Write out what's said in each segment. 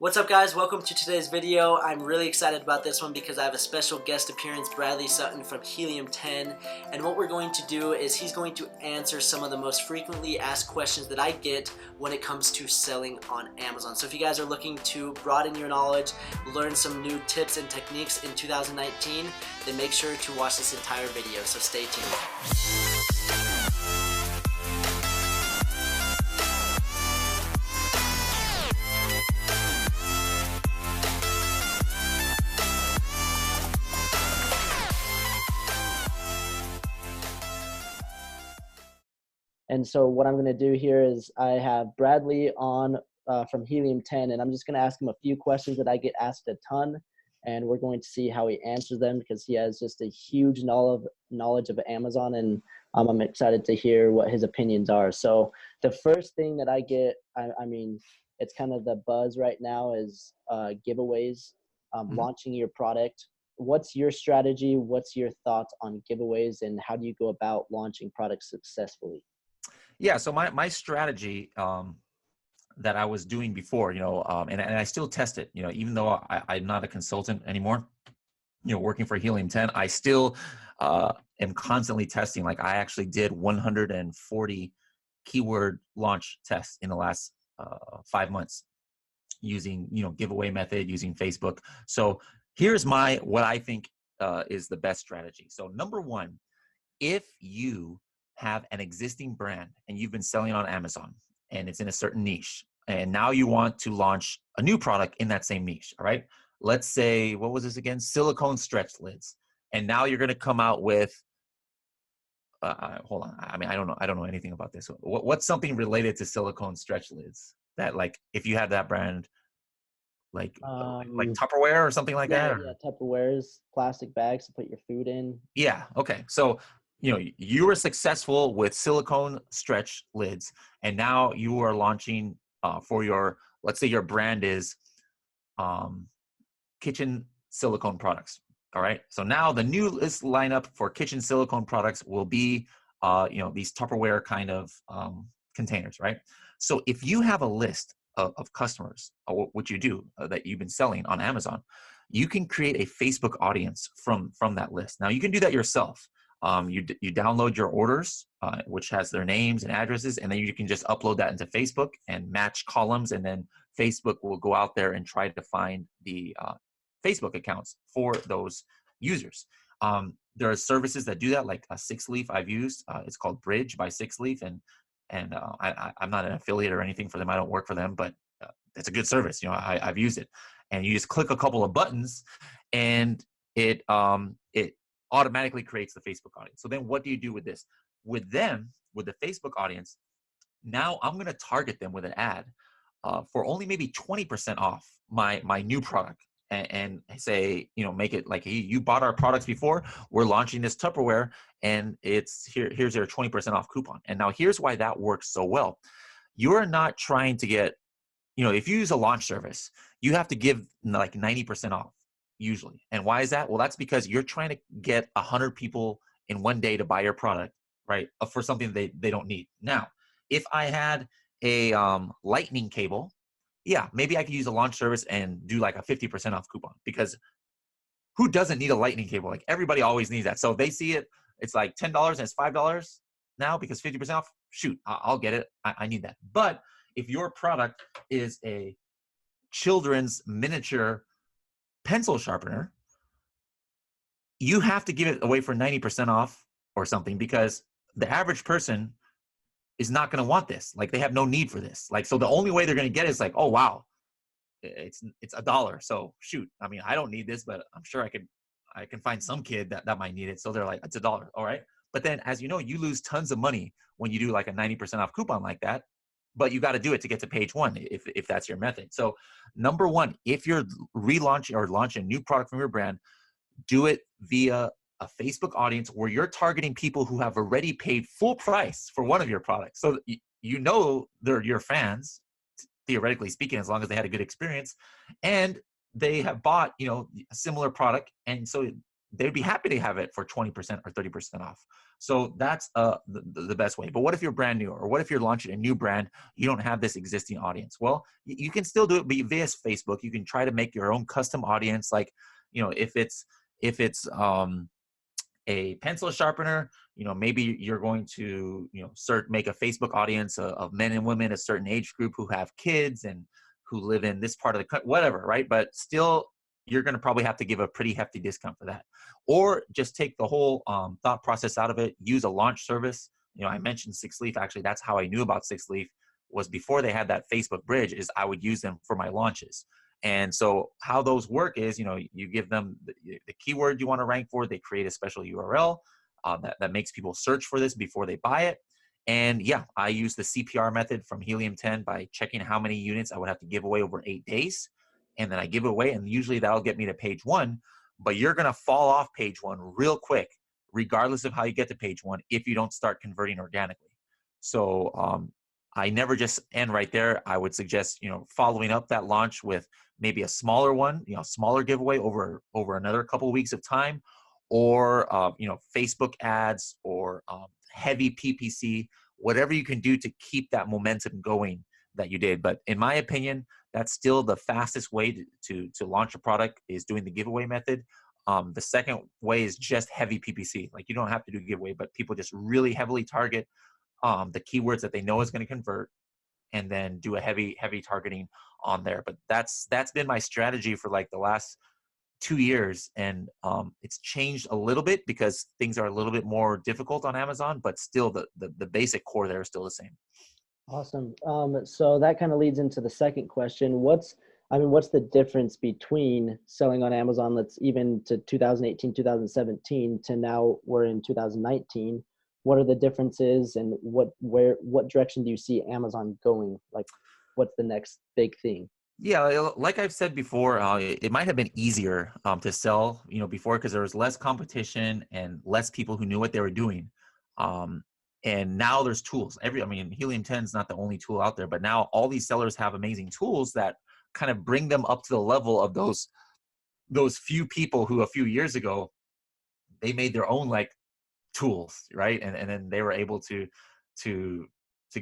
What's up, guys? Welcome to today's video. I'm really excited about this one because I have a special guest appearance, Bradley Sutton from Helium 10, and what we're going to do is he's going to answer some of the most frequently asked questions that I get when it comes to selling on Amazon. So if you guys are looking to broaden your knowledge, learn some new tips and techniques in 2019, then make sure to watch this entire video, so stay tuned. And so what I'm going to do here is I have Bradley on from Helium 10, and I'm just going to ask him a few questions that I get asked a ton, and we're going to see how he answers them because he has just a huge knowledge of Amazon, and I'm excited to hear what his opinions are. So the first thing that I get, I mean, it's kind of the buzz right now is giveaways, launching your product. What's your strategy? What's your thoughts on giveaways, and how do you go about launching products successfully? Yeah, so my strategy that I was doing before, and I still test it, even though I'm not a consultant anymore, working for Helium 10, I still am constantly testing. Like I actually did 140 keyword launch tests in the last 5 months using, giveaway method, using Facebook. So here's what I think is the best strategy. So number one, if you have an existing brand and you've been selling on Amazon and it's in a certain niche, and now you want to launch a new product in that same niche, all right? Let's say, what was this again? Silicone stretch lids. And now you're going to come out with, hold on. I mean, I don't know anything about this. What's something related to silicone stretch lids that, like, if you had that brand, like Tupperware or something like that? Yeah, Tupperwares, plastic bags to put your food in. Yeah. Okay. So, you were successful with silicone stretch lids, and now you are launching for let's say your brand is kitchen silicone products. All right. So now the new list lineup for kitchen silicone products will be, these Tupperware kind of containers, right? So if you have a list of customers, which you do, that you've been selling on Amazon, you can create a Facebook audience from that list. Now you can do that yourself. You download your orders, which has their names and addresses, and then you can just upload that into Facebook and match columns, and then Facebook will go out there and try to find the Facebook accounts for those users. There are services that do that, like a Six Leaf I've used. It's called Bridge by Six Leaf, and I'm not an affiliate or anything for them. I don't work for them, but it's a good service. I've used it, and you just click a couple of buttons, and it automatically creates the Facebook audience. So then what do you do with this? With the Facebook audience, now I'm going to target them with an ad for only maybe 20% off my new product, and say, make it like, hey, you bought our products before, we're launching this Tupperware, and here's your 20% off coupon. And now here's why that works so well. You're not trying to get, if you use a launch service, you have to give like 90% off usually. And why is that? Well, that's because you're trying to get 100 people in one day to buy your product, right? For something they don't need. Now, if I had a lightning cable, yeah, maybe I could use a launch service and do like a 50% off coupon, because who doesn't need a lightning cable? Like everybody always needs that. So if they see it, it's like $10 and it's $5 now because 50% off, shoot, I'll get it. I need that. But if your product is a children's miniature pencil sharpener, you have to give it away for 90% off or something, because the average person is not going to want this. Like they have no need for this. Like, so the only way they're going to get it is like, oh, wow, it's $1. So shoot, I mean, I don't need this, but I'm sure I can find some kid that might need it. So they're like, it's $1. All right. But then, as you know, you lose tons of money when you do like a 90% off coupon like that, but you got to do it to get to page one if that's your method. So number one, if you're relaunching or launching a new product from your brand, do it via a Facebook audience where you're targeting people who have already paid full price for one of your products. So they're your fans, theoretically speaking, as long as they had a good experience, and they have bought, a similar product. And so they'd be happy to have it for 20% or 30% off. So that's the best way. But what if you're brand new, or what if you're launching a new brand? You don't have this existing audience. Well, you can still do it via Facebook. You can try to make your own custom audience. Like, if it's a pencil sharpener, maybe you're going to, make a Facebook audience of men and women, a certain age group who have kids and who live in this part of the country, whatever, right? But still, you're going to probably have to give a pretty hefty discount for that. Or just take the whole thought process out of it, use a launch service. I mentioned Six Leaf. Actually, that's how I knew about Six Leaf, was before they had that Facebook bridge, is I would use them for my launches. And so how those work is, you give them the keyword you want to rank for. They create a special URL that makes people search for this before they buy it. And yeah, I use the CPR method from Helium 10 by checking how many units I would have to give away over 8 days. And then I give it away, and usually that'll get me to page 1. But you're going to fall off page 1 real quick, regardless of how you get to page 1, if you don't start converting organically. So I never just end right there. I would suggest, following up that launch with maybe a smaller one, smaller giveaway over another couple of weeks of time, or, Facebook ads, or heavy PPC, whatever you can do to keep that momentum going that you did. But in my opinion, that's still the fastest way to launch a product, is doing the giveaway method. The second way is just heavy PPC. Like, you don't have to do giveaway, but people just really heavily target the keywords that they know is going to convert, and then do a heavy targeting on there. But that's been my strategy for like the last 2 years. And it's changed a little bit because things are a little bit more difficult on Amazon, but still the basic core there is still the same. Awesome. So that kind of leads into the second question. What's the difference between selling on Amazon, let's even to 2018, 2017 to now we're in 2019? What are the differences, and what direction do you see Amazon going? Like, what's the next big thing? Yeah, like I've said before, it might have been easier to sell, before, because there was less competition and less people who knew what they were doing. Um, and now there's tools. Helium 10 is not the only tool out there, but now all these sellers have amazing tools that kind of bring them up to the level of those few people who a few years ago, they made their own like tools, right? And then they were able to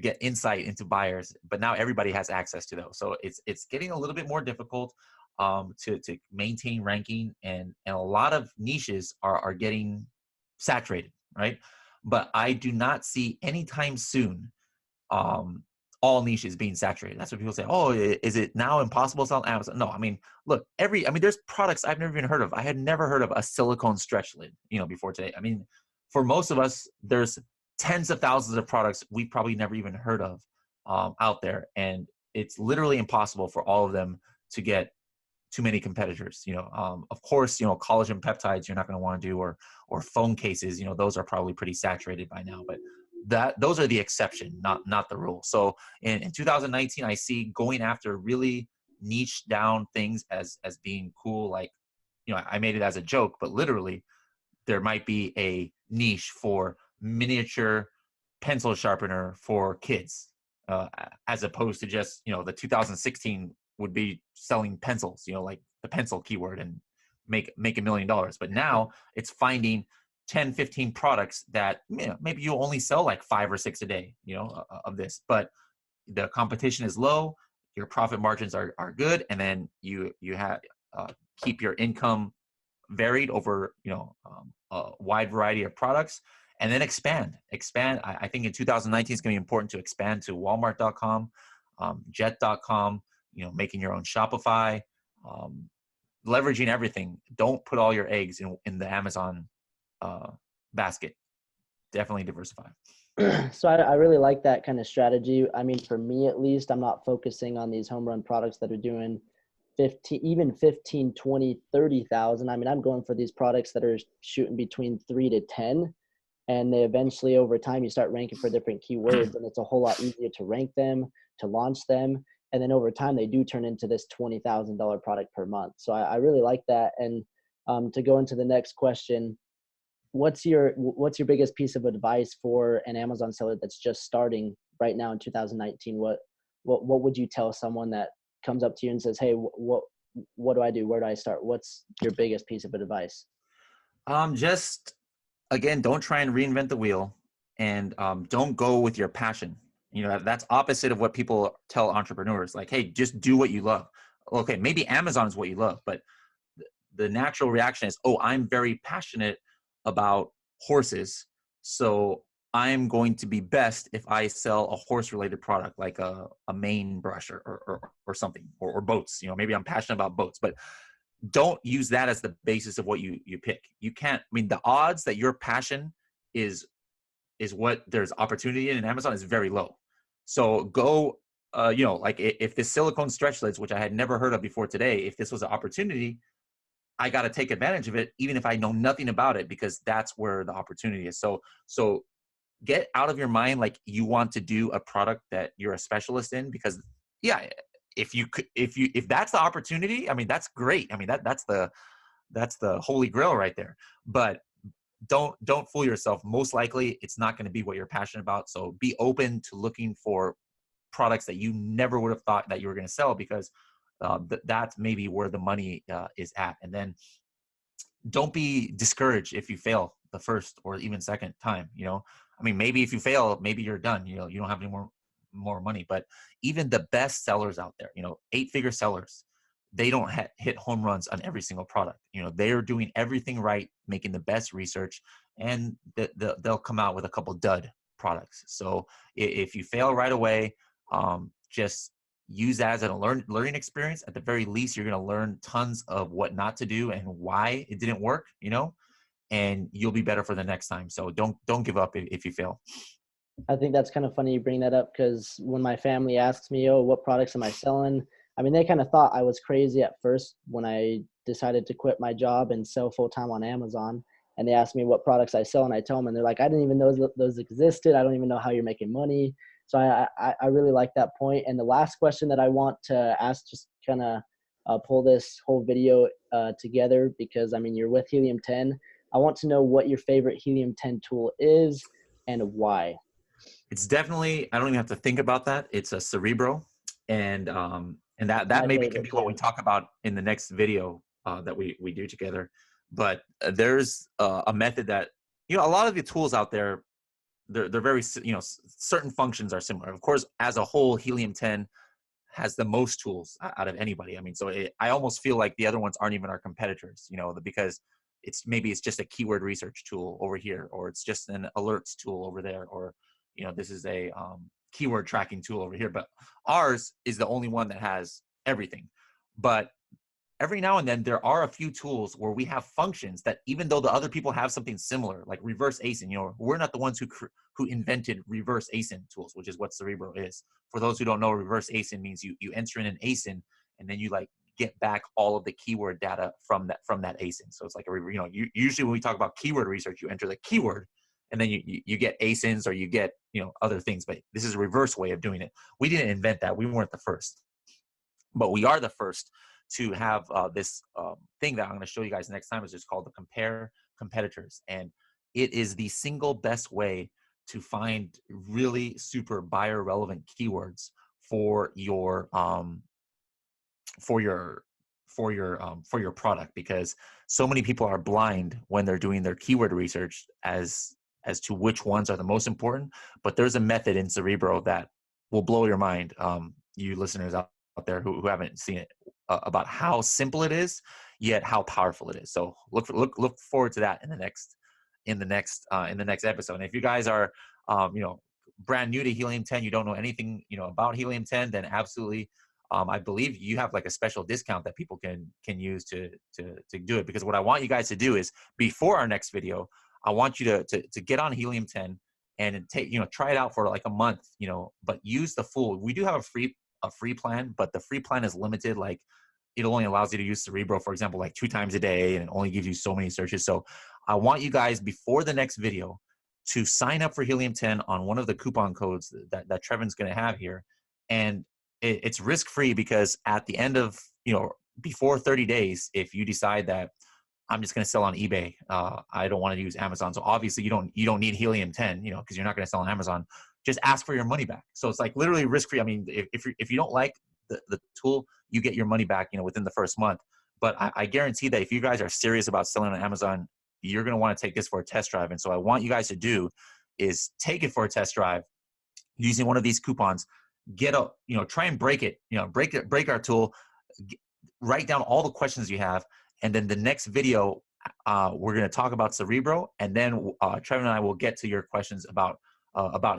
get insight into buyers. But now everybody has access to those, so it's getting a little bit more difficult to maintain ranking, and a lot of niches are getting saturated, right? But I do not see anytime soon all niches being saturated. That's what people say. Oh, is it now impossible to sell on Amazon? No, look, there's products I've never even heard of. I had never heard of a silicone stretch lid, before today. For most of us, there's tens of thousands of products we've probably never even heard of out there. And it's literally impossible for all of them to get too many competitors. Of course, collagen peptides you're not going to want to do, or phone cases, those are probably pretty saturated by now. But those are the exception, not the rule. So in 2019, I see going after really niche down things as being cool. Like, I made it as a joke, but literally there might be a niche for miniature pencil sharpener for kids, as opposed to just, the 2016 would be selling pencils, like the pencil keyword, and make $1 million. But now it's finding 10, 15 products that, maybe you only sell like 5 or 6 a day, of this, but the competition is low, your profit margins are good, and then you have keep your income varied over, a wide variety of products, and then expand. I think in 2019 it's going to be important to expand to Walmart.com, Jet.com, making your own Shopify, leveraging everything. Don't put all your eggs in the Amazon basket. Definitely diversify. So I really like that kind of strategy. For me at least, I'm not focusing on these home run products that are doing 15, 20, 30,000. I'm going for these products that are shooting between 3 to 10, and they eventually, over time, you start ranking for different keywords, and it's a whole lot easier to rank them, to launch them, and then over time they do turn into this $20,000 product per month. So I really like that. And to go into the next question, what's your biggest piece of advice for an Amazon seller that's just starting right now in 2019? What would you tell someone that comes up to you and says, hey, what do I do? Where do I start? What's your biggest piece of advice? Just again, don't try and reinvent the wheel, and don't go with your passion. You know, that's opposite of what people tell entrepreneurs. Like, hey, just do what you love. Okay, maybe Amazon is what you love, but the natural reaction is, oh, I'm very passionate about horses, so I'm going to be best if I sell a horse related product like a mane brush or something, or boats. You know, maybe I'm passionate about boats, but don't use that as the basis of what you pick. You can't, I mean, the odds that your passion is what there's opportunity in Amazon is very low. So go, you know, like if this silicone stretch lids, which I had never heard of before today, if this was an opportunity, I got to take advantage of it, even if I know nothing about it, because that's where the opportunity is. So get out of your mind like you want to do a product that you're a specialist in, because yeah, if that's the opportunity, I mean, that's great. I mean, that's the holy grail right there. But don't fool yourself. Most likely it's not going to be what you're passionate about. So be open to looking for products that you never would have thought that you were going to sell, because that's maybe where the money is at. And then don't be discouraged if you fail the first or even second time. You know, I mean, maybe if you fail, maybe you're done. You know, you don't have any more money. But even the best sellers out there, you know, 8-figure sellers, they don't hit home runs on every single product. You know, they're doing everything right, making the best research, and they'll come out with a couple dud products. So if you fail right away, just use that as a learning experience. At the very least, you're going to learn tons of what not to do and why it didn't work, you know, and you'll be better for the next time. So don't give up if you fail. I think that's kind of funny you bring that up, because when my family asks me, oh, what products am I selling? I mean, they kind of thought I was crazy at first when I decided to quit my job and sell full time on Amazon. And they asked me what products I sell, and I tell them, and they're like, I didn't even know those existed. I don't even know how you're making money. So I really like that point. And the last question that I want to ask, just kind of pull this whole video together, because I mean, you're with Helium 10. I want to know what your favorite Helium 10 tool is and why. It's definitely, I don't even have to think about that. It's a Cerebro. And It's that my maybe can favorite be what we too. talk about in the next video that we do together. But there's a method that, you know, a lot of the tools out there, they're very, you know, certain functions are similar. Of course, as a whole, Helium 10 has the most tools out of anybody. I mean, so I almost feel like the other ones aren't even our competitors, you know, because it's just a keyword research tool over here, or it's just an alerts tool over there, or, you know, this is a keyword tracking tool over here. But ours is the only one that has everything. But every now and then there are a few tools where we have functions that, even though the other people have something similar, like reverse ASIN, you know, we're not the ones who invented reverse ASIN tools, which is what Cerebro is. For those who don't know, reverse ASIN means you enter in an ASIN, and then you like get back all of the keyword data from that ASIN. So it's like you know, usually when we talk about keyword research, you enter the keyword, and then you get ASINs, or you get, you know, other things. But this is a reverse way of doing it. We didn't invent that. We weren't the first, but we are the first to have this thing that I'm going to show you guys next time. Is just called the compare competitors, and it is the single best way to find really super buyer relevant keywords for your for your product, because so many people are blind when they're doing their keyword research as to which ones are the most important. But there's a method in Cerebro that will blow your mind, you listeners out there who haven't seen it, about how simple it is, yet how powerful it is. So look forward to that in the next episode. And if you guys are you know, brand new to Helium 10, you don't know anything, you know, about Helium 10, then absolutely, I believe you have like a special discount that people can use to do it. Because what I want you guys to do is, before our next video, I want you to get on Helium 10 and take, you know, try it out for like a month, you know, but use the full. We do have a free plan, but the free plan is limited. Like, it only allows you to use Cerebro, for example, like 2 times a day, and it only gives you so many searches. So I want you guys, before the next video, to sign up for Helium 10 on one of the coupon codes that Trevin's going to have here. And it's risk-free, because at the end of, you know, before 30 days, if you decide that I'm just going to sell on eBay, I don't want to use Amazon. So obviously you don't need Helium 10, you know, because you're not going to sell on Amazon. Just ask for your money back. So it's like literally risk-free. I mean, if you don't like the tool, you get your money back, you know, within the first month. But I guarantee that if you guys are serious about selling on Amazon, you're going to want to take this for a test drive. And so I want you guys to do is take it for a test drive using one of these coupons. Get a, try and break it, break our tool, write down all the questions you have. And then the next video, we're going to talk about Cerebro, and then Trevin and I will get to your questions about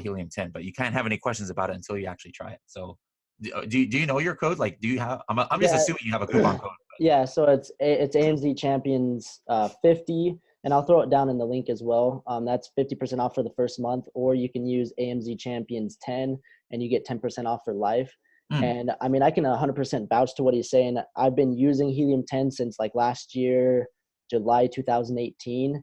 Helium 10, but you can't have any questions about it until you actually try it. So do you know your code? Like, do you have, I'm just Yeah. assuming you have a coupon code. Yeah, so it's AMZ Champions 50, and I'll throw it down in the link as well. That's 50% off for the first month, or you can use AMZ Champions 10 and you get 10% off for life. And I mean, I can 100% vouch to what he's saying. I've been using Helium 10 since like last year, July 2018.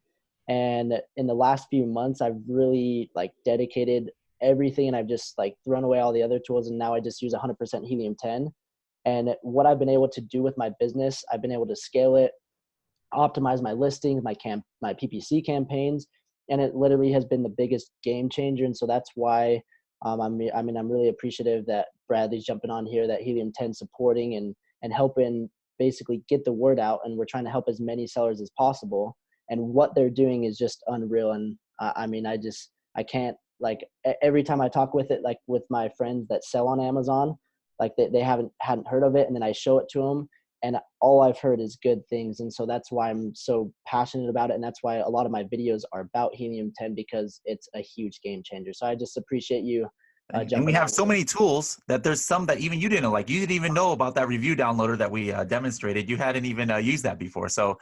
And in the last few months, I've really like dedicated everything, and I've just like thrown away all the other tools. And now I just use 100% Helium 10. And what I've been able to do with my business, I've been able to scale it, optimize my listings, my PPC campaigns, and it literally has been the biggest game changer. And so that's why I'm really appreciative that Bradley's jumping on here, that Helium 10 supporting and helping basically get the word out. And we're trying to help as many sellers as possible. And what they're doing is just unreal. And I can't, like, every time I talk with it, like with my friends that sell on Amazon, like they hadn't heard of it, and then I show it to them, and all I've heard is good things. And so that's why I'm so passionate about it, and that's why a lot of my videos are about Helium 10, because it's a huge game changer. So I just appreciate you and we jumping have on so here. many tools that there's some that even you didn't know. Like, you didn't even know about that review downloader that we demonstrated. You hadn't even used that before. So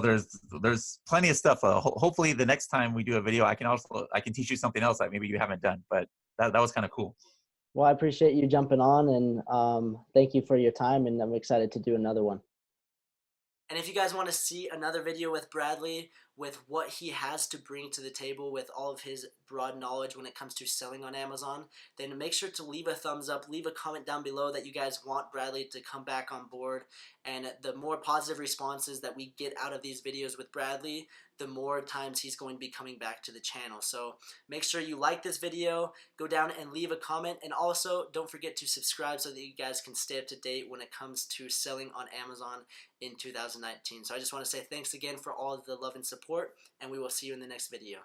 there's plenty of stuff. Hopefully the next time we do a video, I can teach you something else that maybe you haven't done. But that was kind of cool. Well, I appreciate you jumping on, and thank you for your time, and I'm excited to do another one. And if you guys want to see another video with Bradley, with what he has to bring to the table with all of his broad knowledge when it comes to selling on Amazon, then make sure to leave a thumbs up, leave a comment down below that you guys want Bradley to come back on board. And the more positive responses that we get out of these videos with Bradley, the more times he's going to be coming back to the channel. So make sure you like this video, go down and leave a comment, and also don't forget to subscribe so that you guys can stay up to date when it comes to selling on Amazon in 2019. So I just want to say thanks again for all of the love and support, and we will see you in the next video.